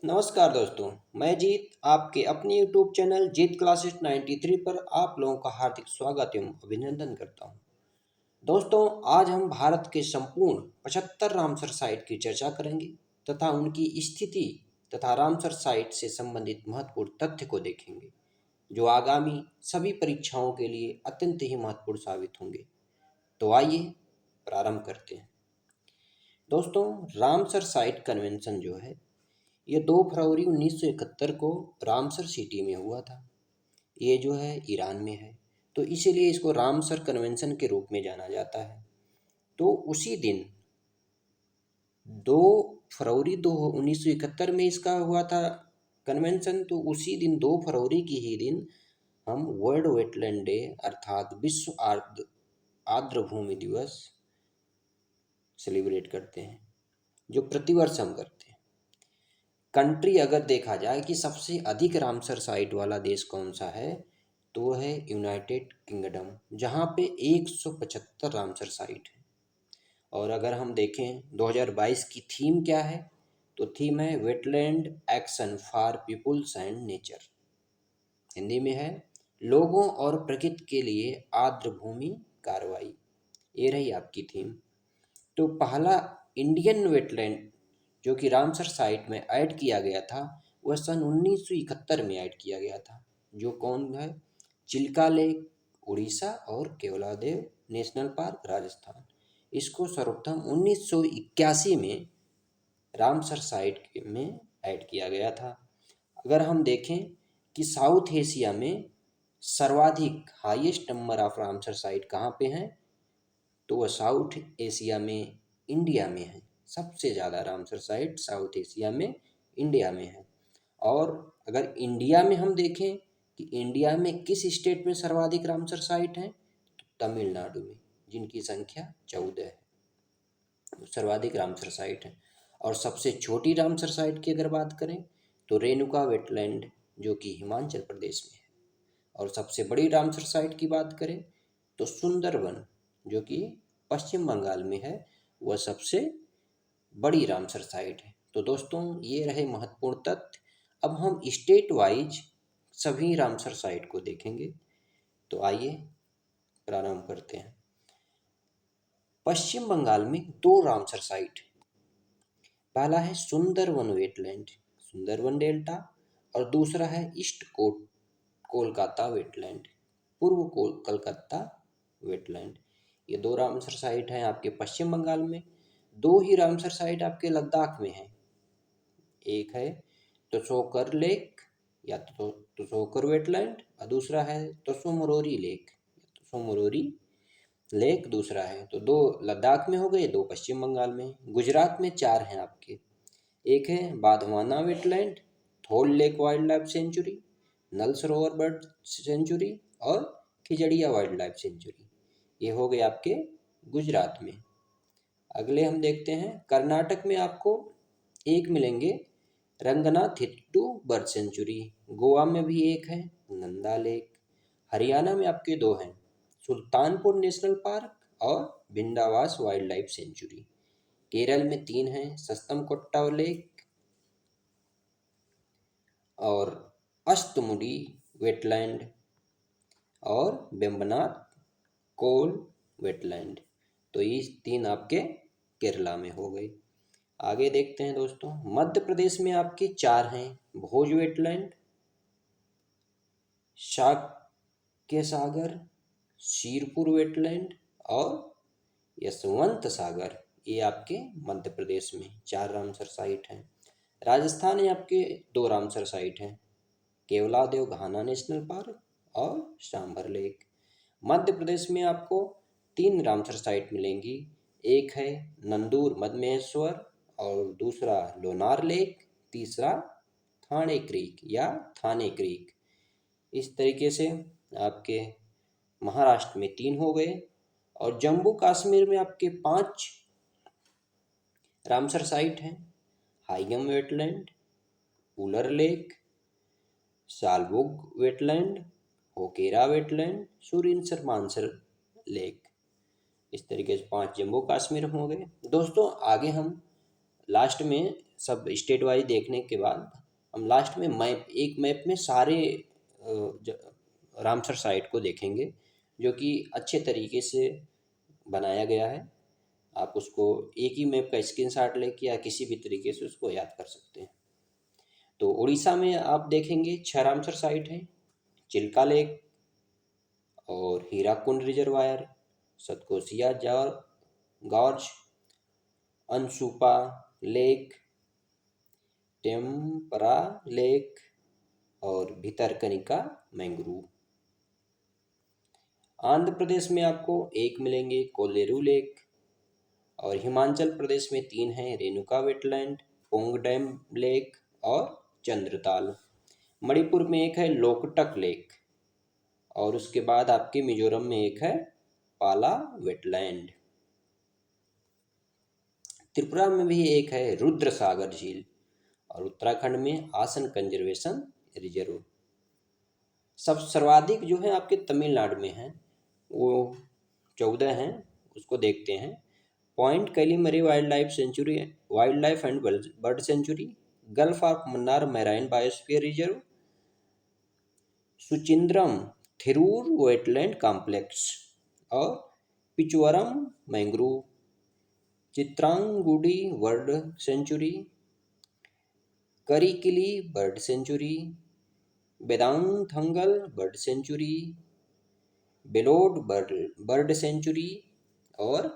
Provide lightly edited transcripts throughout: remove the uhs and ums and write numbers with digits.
नमस्कार दोस्तों। मैं जीत आपके अपने YouTube चैनल जीत क्लासेस 93 पर आप लोगों का हार्दिक स्वागत एवं अभिनंदन करता हूं। दोस्तों, आज हम भारत के संपूर्ण 75 रामसर साइट की चर्चा करेंगे तथा उनकी स्थिति तथा रामसर साइट से संबंधित महत्वपूर्ण तथ्य को देखेंगे, जो आगामी सभी परीक्षाओं के लिए अत्यंत ही महत्वपूर्ण साबित होंगे। तो आइए प्रारंभ करते हैं। दोस्तों, रामसर साइट कन्वेंशन जो है, ये 2 फरवरी 1971 को रामसर सिटी में हुआ था। ये जो है ईरान में है, तो इसीलिए इसको रामसर कन्वेंशन के रूप में जाना जाता है। तो उसी दिन 2 फरवरी 1971 में इसका हुआ था कन्वेंशन। तो उसी दिन 2 फरवरी की ही दिन हम वर्ल्ड वेटलैंड डे अर्थात विश्व आर्द्र भूमि दिवस सेलिब्रेट करते हैं, जो प्रतिवर्ष हम करते हैं। कंट्री अगर देखा जाए कि सबसे अधिक रामसर साइट वाला देश कौन सा है, तो वो है यूनाइटेड किंगडम, जहाँ पे 175 रामसर साइट है। और अगर हम देखें 2022 की थीम क्या है, तो थीम है wetland action for peoples and nature. Hindi में है लोगों और प्रकृति के लिए आर्द्र भूमि कार्रवाई। ये रही आपकी थीम। तो पहला इंडियन वेटलैंड जो कि रामसर साइट में ऐड किया गया था, वह सन 1971 में ऐड किया गया था। जो कौन है? चिल्का लेक उड़ीसा और केवलादेव नेशनल पार्क राजस्थान। इसको सर्वप्रथम 1981 में रामसर साइट में ऐड किया गया था। अगर हम देखें कि साउथ एशिया में सर्वाधिक highest number of Ramsar site कहाँ पे हैं, तो वह साउथ एशिया में इंडिया में है। सबसे ज़्यादा रामसर साइट साउथ एशिया में इंडिया में है। और अगर इंडिया में हम देखें कि इंडिया में किस स्टेट में सर्वाधिक रामसर साइट हैं, तो तमिलनाडु में, जिनकी संख्या 14 है, सर्वाधिक रामसर साइट है। और सबसे छोटी रामसर साइट की अगर बात करें तो रेणुका वेटलैंड, जो कि हिमाचल प्रदेश में है। और सबसे बड़ी रामसर साइट की बात करें तो सुंदरवन, जो कि पश्चिम बंगाल में है, वह सबसे बड़ी रामसर साइट है। तो दोस्तों, ये रहे महत्वपूर्ण तथ्य। अब हम स्टेट वाइज सभी रामसर साइट को देखेंगे। तो आइए प्रारंभ करते हैं। पश्चिम बंगाल में 2 रामसर साइट है। पहला है सुंदरवन वेटलैंड, सुंदरवन डेल्टा, और दूसरा है ईस्ट कोलकाता वेटलैंड, पूर्व कलकत्ता वेटलैंड। ये 2 रामसर साइट हैं आपके पश्चिम बंगाल में। 2 ही रामसर साइट आपके लद्दाख में है। एक है त्सोकर लेक या त्सोकर वेटलैंड, और दूसरा है त्सो मोरोरी लेक दूसरा है। तो 2 लद्दाख में हो गए, 2 पश्चिम बंगाल में। गुजरात में 4 हैं आपके। एक है बाधवाना वेटलैंड, थोल लेक वाइल्ड लाइफ सेंचुरी, नल सरोवर बर्ड सेंचुरी और खिजड़िया वाइल्ड लाइफ सेंचुरी। ये हो गए आपके गुजरात में। अगले हम देखते हैं कर्नाटक में आपको एक मिलेंगे रंगनाथिट्टू बर्ड सेंचुरी। गोवा में भी एक है नंदा लेक। हरियाणा में आपके 2 हैं, सुल्तानपुर नेशनल पार्क और Bhindawas wild life sanctuary. Kerala में 3 हैं, सस्तमकोट्टा लेक और अष्टमुडी वेटलैंड और बेम्बनाथ कोल वेटलैंड। तो ये 3 आपके केरला में हो गए। आगे देखते हैं दोस्तों, मध्य प्रदेश में आपके 4 हैं, भोज वेटलैंड, शाक्य सागर, शीरपुर वेटलैंड और यशवंत सागर। ये आपके मध्य प्रदेश में 4 रामसर साइट हैं। राजस्थान में आपके 2 रामसर साइट हैं, केवलादेव घाना नेशनल पार्क और सांभर लेक। मध्य प्रदेश में आपको 3 रामसर साइट मिलेंगी। एक है नंदूर मधमेश्वर और दूसरा लोनार लेक, तीसरा थाने क्रीक या थाने क्रीक। इस तरीके से आपके महाराष्ट्र में 3 हो गए। और जम्मू कश्मीर में आपके 5 रामसर साइट हैं, Haigam wetland, Wular lake, Shallabugh wetland, Hokera wetland, Surinsar Mansar lake. इस तरीके से 5 जम्मू कश्मीर हो गए। दोस्तों, आगे हम लास्ट में सब स्टेट वाइज देखने के बाद हम लास्ट में एक मैप में सारे रामसर साइट को देखेंगे, जो कि अच्छे तरीके से बनाया गया है। आप उसको एक ही मैप का स्क्रीनशॉट लेके या किसी भी तरीके से उसको याद कर सकते हैं। तो उड़ीसा में आप देखेंगे 6 रामसर साइट हैं। चिल्का लेक और Hirakud reservoir, Satkosia gorge, Ansupa lake, Tampara lake और भितरकनिका मैंग्रोव। आंध्र प्रदेश में आपको एक मिलेंगे, कोलेरू लेक। और हिमाचल प्रदेश में 3 हैं, Renuka wetland, Pong dam lake और चंद्रताल। मणिपुर में एक है लोकटक लेक। और उसके बाद आपके मिजोरम में एक है पाला वेटलैंड। त्रिपुरा में भी एक है रुद्र सागर झील। और उत्तराखंड में आसन कंजर्वेशन रिजर्व। सब सर्वाधिक जो है आपके तमिलनाडु में है, वो 14 हैं, उसको देखते हैं। Point Calimere wildlife sanctuary, wildlife and bird sanctuary, gulf of Mannar marine biosphere reserve, Suchindram Theroor wetland complex और Pichavaram mangrove, Chitrangudi bird sanctuary, Karikili bird sanctuary, Vedanthangal bird sanctuary, Vellode bird sanctuary और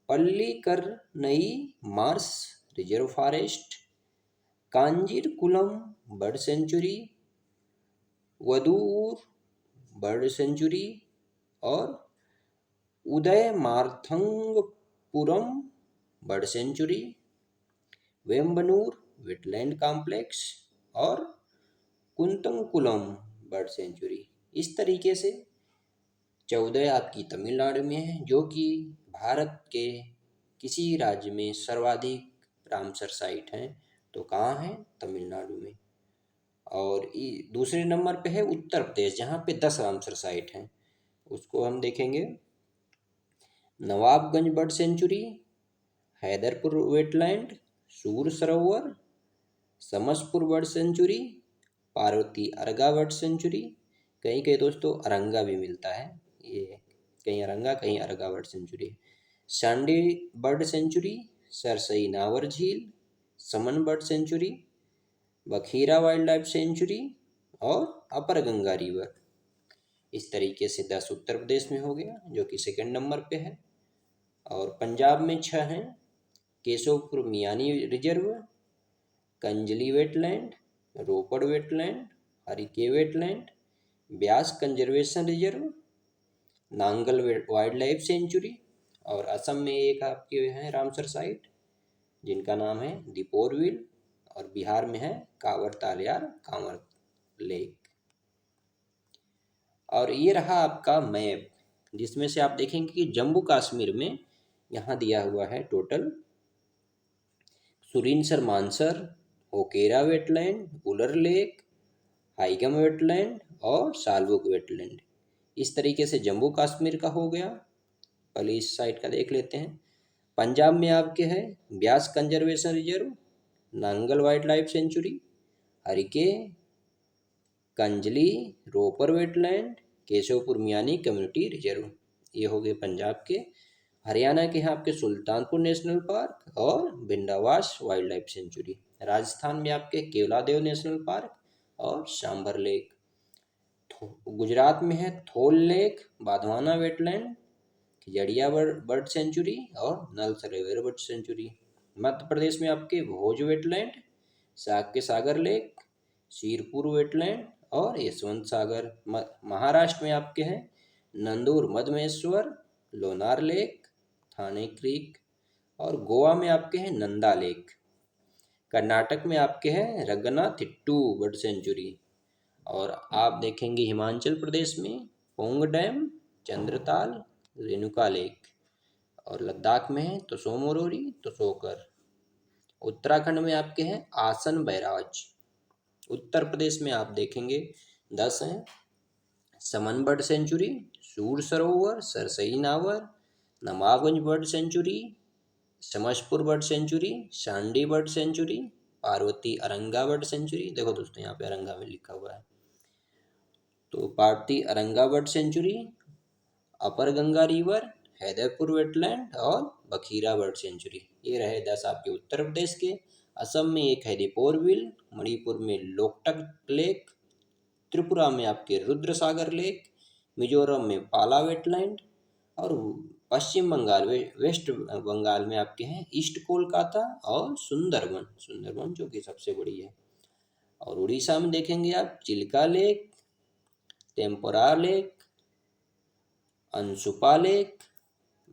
Pallikaranai marsh reserve forest, Kanjirankulam bird sanctuary, Vaduvur bird sanctuary और Udhayamarthandapuram bird sanctuary, Vembannur wetland complex और Koonthankulam bird sanctuary. इस तरीके से 14 आपकी तमिलनाडु में है, जो कि भारत के किसी राज्य में सर्वाधिक रामसर साइट हैं तो कहाँ है? तमिलनाडु में। और दूसरे नंबर पे है उत्तर प्रदेश, जहाँ पे 10 रामसर साइट हैं। उसको हम देखेंगे। Nawabganj bird century, Haiderpur wetland, सूर सरोवर, Samaspur bird sanctuary, Parvati Arga bird century. कहीं कहीं दोस्तों अरंगा भी मिलता है, ये कहीं अरंगा कहीं अरगा bird sanctuary. Sandi bird sanctuary, Sarsai Nawar झील, Saman bird sanctuary, Bakhira wildlife sanctuary और अपर गंगा रिवर। इस तरीके से 10 उत्तर प्रदेश में हो गया, जो कि सेकंड नंबर पे है। और पंजाब में 6 हैं, Keshavpur Miani reserve, Kanjli wetland, Ropar wetland, Harike wetland, Beas conservation reserve, Nangal wildlife sanctuary. और असम में एक आपके हैं रामसर साइट, जिनका नाम है दीपोरविल। और बिहार में है कांवर तालियार कांवर लेक। और ये रहा आपका मैप, जिसमें से आप देखेंगे कि जम्मू कश्मीर में यहाँ दिया हुआ है total Surinsar Mansar, ओकेरा wetland, Wular lake, हाइगम wetland और सालबुक वेटलैंड। इस तरीके से जम्मू कश्मीर का हो गया। पहले इस साइड का देख लेते हैं। पंजाब में आपके है Beas conservation reserve, Nangal wildlife sanctuary, Harike, Kanjli, Ropar wetland, Keshavpur Miani community reserve. ये हो गए पंजाब के। हरियाणा के हैं आपके सुल्तानपुर नेशनल पार्क और Bhindawas wild life sanctuary. Rajasthan में आपके केवलादेव नेशनल पार्क और सांभर लेक। गुजरात में है Thol lake, Wadhvana wetland, Khijadiya bird sanctuary और नल सरोवर बर्ड सेंचुरी। मध्य प्रदेश में आपके Bhoj wetland, Sagar lake, Shirpur wetland और यशवंत सागर। महाराष्ट्र में आपके हैं नंदूर मधमेश्वर, लोनार लेक, थाने क्रीक। और गोवा में आपके हैं नंदा लेक। कर्नाटक में आपके हैं रंगनाथिट्टू बर्ड सेंचुरी। और आप देखेंगे हिमाचल प्रदेश में पोंग डैम, चंद्रताल, रेणुका लेक। और लद्दाख में है तसो मोरोरी, तसोकर। उत्तराखंड में आपके हैं आसन बैराज। उत्तर प्रदेश में आप देखेंगे 10 हैं, समन bird sanctuary, Sur Sarovar, Sarsai Nawar, Nawabganj bird sanctuary, Samaspur bird sanctuary, Sandi bird sanctuary, Parvati Aranga bird sanctuary, देखो दोस्तों यहाँ पे अरंगा में लिखा हुआ है, तो पार्वती अरंगा बर्ड सेंचुरी, अपर गंगा रिवर, हैदरपुर वेटलैंड और बखीरा बर्ड सेंचुरी। ये रहे 10 आपके उत्तर प्रदेश के। असम में एक है दीपोरबिल, मणिपुर में लोकटक लेक, त्रिपुरा में आपके रुद्र सागर लेक, मिजोरम में पाला वेटलैंड, और पश्चिम बंगाल वेस्ट बंगाल में आपके हैं ईस्ट कोलकाता और सुंदरबन, सुंदरबन जो कि सबसे बड़ी है। और उड़ीसा में देखेंगे आप Chilika lake, Tampara lake, Anshupa lake,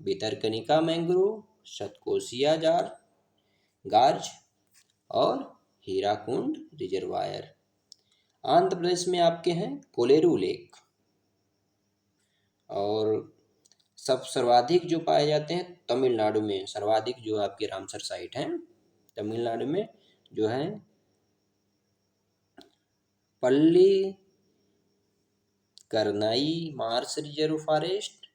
Bhitarkanika mangrove, Satkosia जार गार्ज और हीराकुंड रिजर्वायर। आंध्र प्रदेश में आपके हैं कोलेरू लेक। और सब सर्वाधिक जो पाए जाते हैं तमिलनाडु में, सर्वाधिक जो आपके रामसर साइट हैं तमिलनाडु में जो है Pallikaranai marsh reserve forest,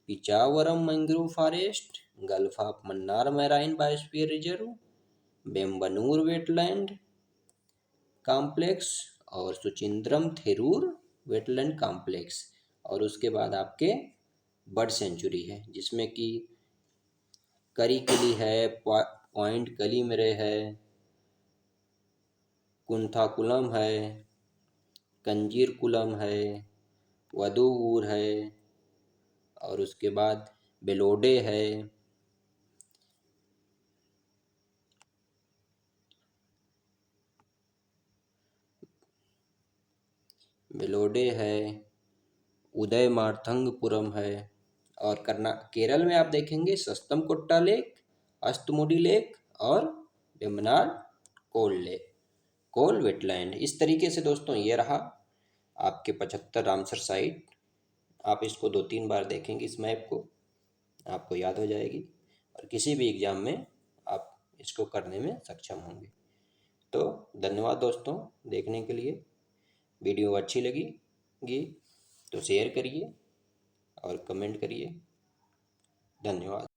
Pichavaram mangrove forest, gulf of Mannar marine biosphere reserve, Vembannur wetland complex और सुचिंद्रम थेरूर वेटलैंड कॉम्प्लेक्स। और उसके बाद आपके बर्ड सेंचुरी है जिसमें कि करिकली है, पॉइंट कलीमरे है, कुंथाकुलम है, कंजीरकुलम है, वदुवूर है, और उसके बाद बेलोडे है, बेलोडे है, उदय मार्थंगपुरम है। और केरल में आप देखेंगे सस्तमकोट्टा लेक, अस्तमुडी लेक और वेम्बनाड कोल वेटलैंड। इस तरीके से दोस्तों ये रहा आपके 75 रामसर साइट। आप इसको 2-3 बार देखेंगे इस मैप को, आपको याद हो जाएगी और किसी भी एग्ज़ाम में आप इसको करने में सक्षम होंगे। तो धन्यवाद दोस्तों देखने के लिए। वीडियो अच्छी लगेगी तो शेयर करिए और कमेंट करिए। धन्यवाद।